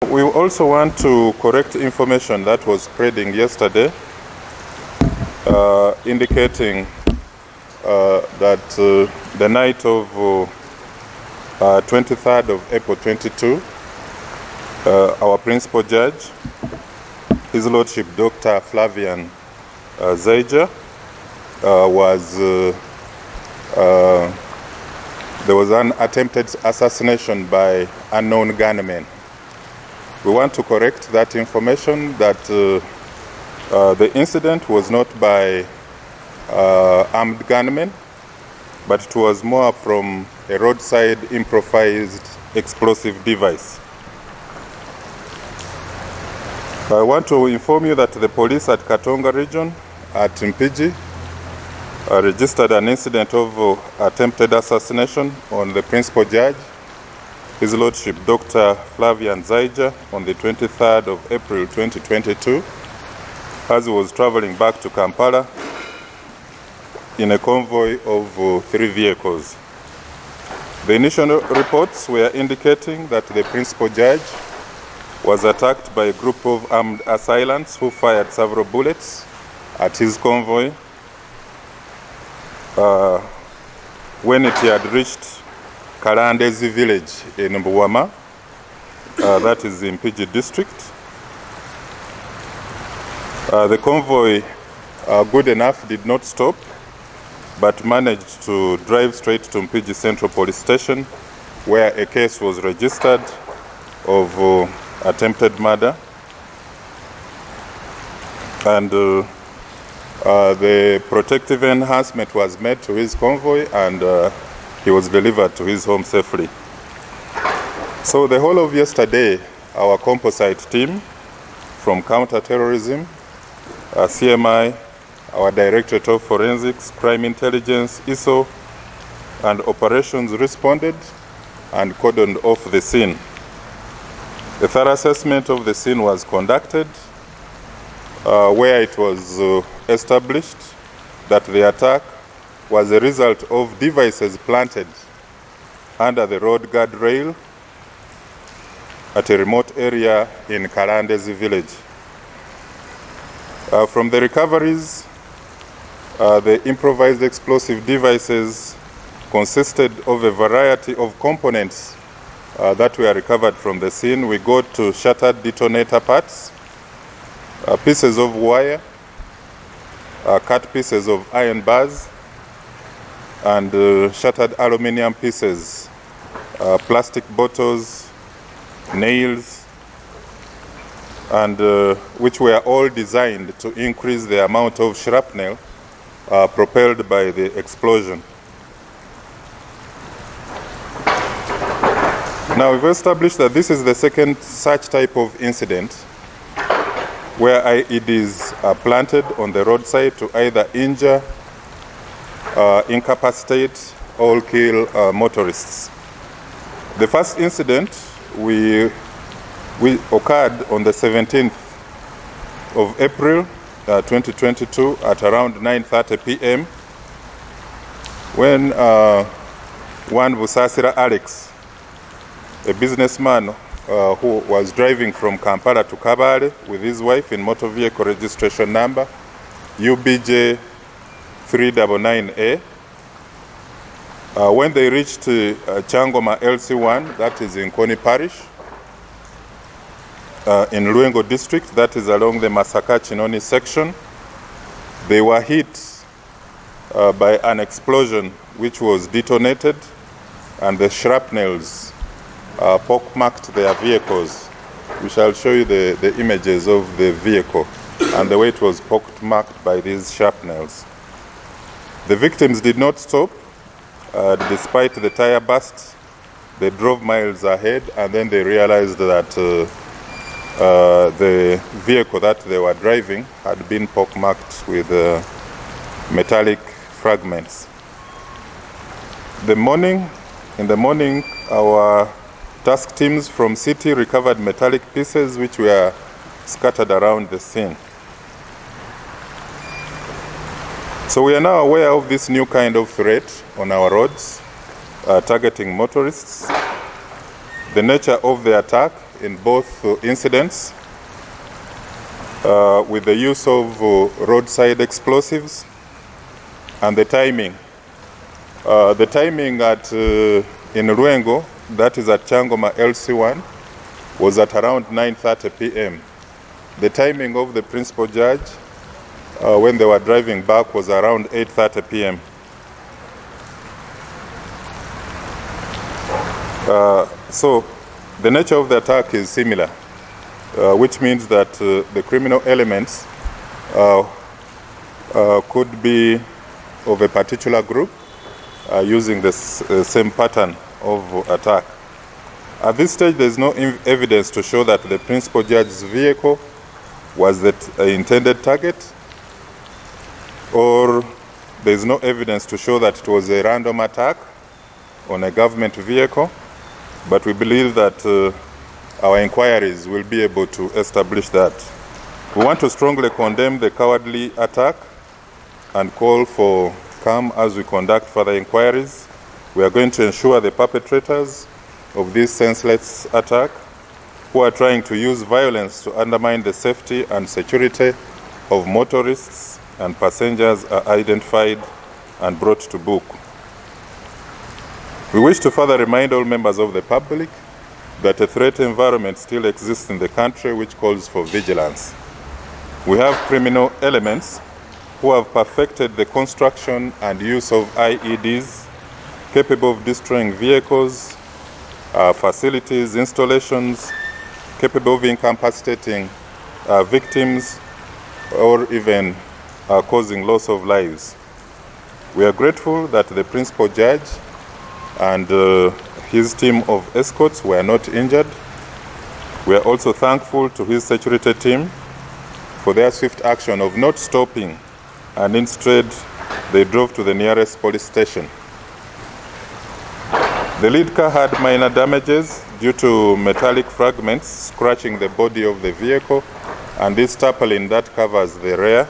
We also want to correct information that was spreading yesterday, indicating that the night of 23rd of April 22, our principal judge, His Lordship Dr. Flavian Zaija, there was an attempted assassination by unknown gunmen. We want to correct that information that the incident was not by armed gunmen, but it was more from a roadside improvised explosive device. I want to inform you that the police at Katonga region at Mpigi registered an incident of attempted assassination on the principal judge, His Lordship Dr. Flavian Zaija, on the 23rd of April 2022, as he was traveling back to Kampala in a convoy of 3 vehicles. The initial reports were indicating that the principal judge was attacked by a group of armed assailants who fired several bullets at his convoy when it had reached Kalandezi village in Mbuwama, that is in Mpigi district. The convoy, good enough, did not stop, but managed to drive straight to Mpigi Central Police Station, where a case was registered of attempted murder. And the protective enhancement was made to his convoy, and he was delivered to his home safely. So the whole of yesterday, our composite team from counter-terrorism, CMI, our Directorate of Forensics, Crime Intelligence, ISO, and Operations responded and cordoned off the scene. A thorough assessment of the scene was conducted, where it was established that the attack was a result of devices planted under the road guardrail at a remote area in Kalandezi village. From the recoveries, the improvised explosive devices consisted of a variety of components that were recovered from the scene. We got to shattered detonator parts, pieces of wire, cut pieces of iron bars, and shattered aluminium pieces, plastic bottles, nails, and which were all designed to increase the amount of shrapnel propelled by the explosion. Now, we've established that this is the second such type of incident where IEDs are planted on the roadside to either injure, incapacitate, or kill motorists. The first incident we occurred on the 17th of April 2022 at around 9:30 p.m. when one Busasira Alex, a businessman who was driving from Kampala to Kabale with his wife in motor vehicle registration number UBJ 399A. When they reached Changoma LC1, that is in Koni Parish, in Luengo district, that is along the Masaka Chinoni section, they were hit by an explosion which was detonated, and the shrapnels pockmarked their vehicles. We shall show you the images of the vehicle and the way it was pockmarked by these shrapnels. The victims did not stop. Despite the tire burst, they drove miles ahead, and then they realized that the vehicle that they were driving had been pockmarked with metallic fragments. In the morning, our task teams from city recovered metallic pieces which were scattered around the scene. So we are now aware of this new kind of threat on our roads, targeting motorists. The nature of the attack in both incidents with the use of roadside explosives and the timing. The timing in Ruengo, that is at Changoma LC1, was at around 9:30 p.m. The timing of the principal judge when they were driving back was around 8:30 p.m. So the nature of the attack is similar, which means that the criminal elements could be of a particular group using the same pattern of attack. At this stage, there is no evidence to show that the principal judge's vehicle was the intended target, or there is no evidence to show that it was a random attack on a government vehicle, but we believe that our inquiries will be able to establish that. We want to strongly condemn the cowardly attack and call for calm as we conduct further inquiries. We are going to ensure the perpetrators of this senseless attack, who are trying to use violence to undermine the safety and security of motorists and passengers, are identified and brought to book. We wish to further remind all members of the public that a threat environment still exists in the country which calls for vigilance. We have criminal elements who have perfected the construction and use of IEDs capable of destroying vehicles, facilities, installations, capable of incapacitating victims or even causing loss of lives. We are grateful that the principal judge and his team of escorts were not injured. We are also thankful to his security team for their swift action of not stopping, and instead they drove to the nearest police station. The lead car had minor damages due to metallic fragments scratching the body of the vehicle and this tarpaulin that covers the rear.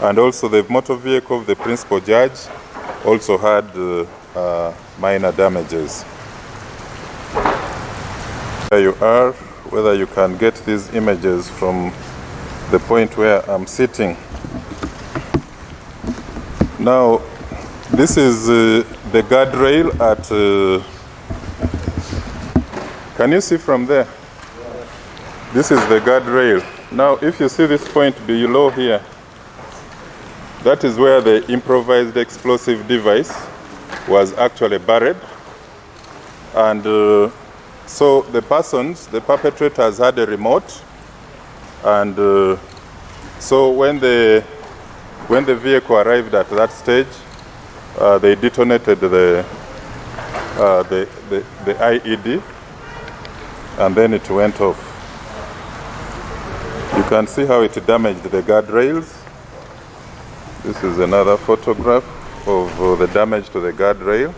And also the motor vehicle of the principal judge also had minor damages. There you are, whether you can get these images from the point where I'm sitting. Now, this is the guardrail at, can you see from there? This is the guardrail. Now, if you see this point below here, that is where the improvised explosive device was actually buried. And so the perpetrators had a remote, and so when the vehicle arrived at that stage, they detonated the IED, and then it went off. You can see how it damaged the guardrails. This is another photograph of the damage to the guardrail.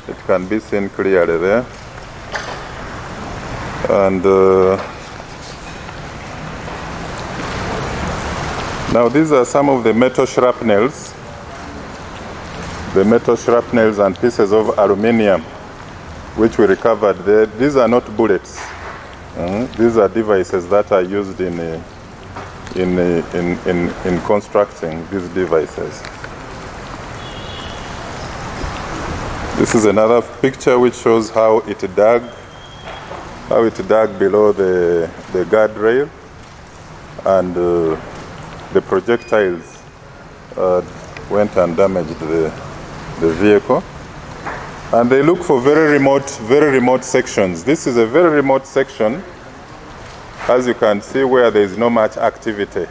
It can be seen clearly there. And now these are some of the metal shrapnels. The metal shrapnels and pieces of aluminium which we recovered there. These are not bullets. These are devices that are used in constructing these devices. This is another picture which shows how it dug below the guardrail, and the projectiles went and damaged the vehicle. And they look for very remote sections. This is a very remote section, as you can see, where there is no much activity.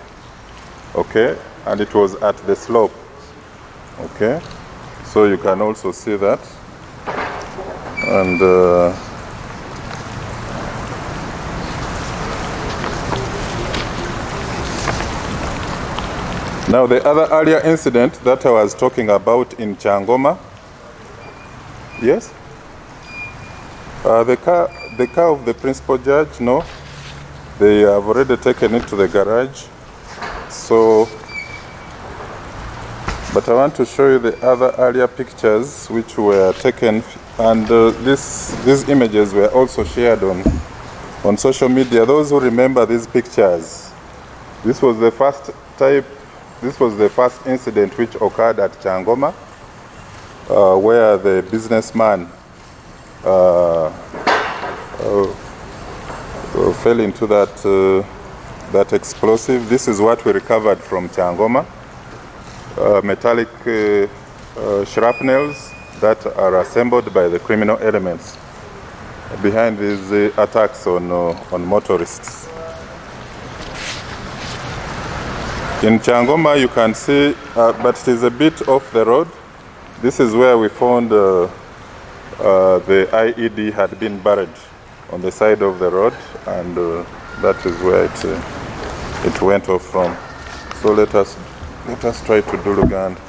Okay, and it was at the slope. Okay, so you can also see that. And now the other earlier incident that I was talking about in Changoma. Yes? The car of the principal judge, no. They have already taken it to the garage. So, but I want to show you the other earlier pictures which were taken, and these images were also shared on on social media. Those who remember these pictures, this was the first incident which occurred at Changoma, where the businessman fell into that explosive. This is what we recovered from Changoma. Metallic shrapnels that are assembled by the criminal elements behind these attacks on motorists. In Changoma you can see, but it is a bit off the road. This is where we found the IED had been buried on the side of the road, and that is where it went off from. So let us try to do Luganda.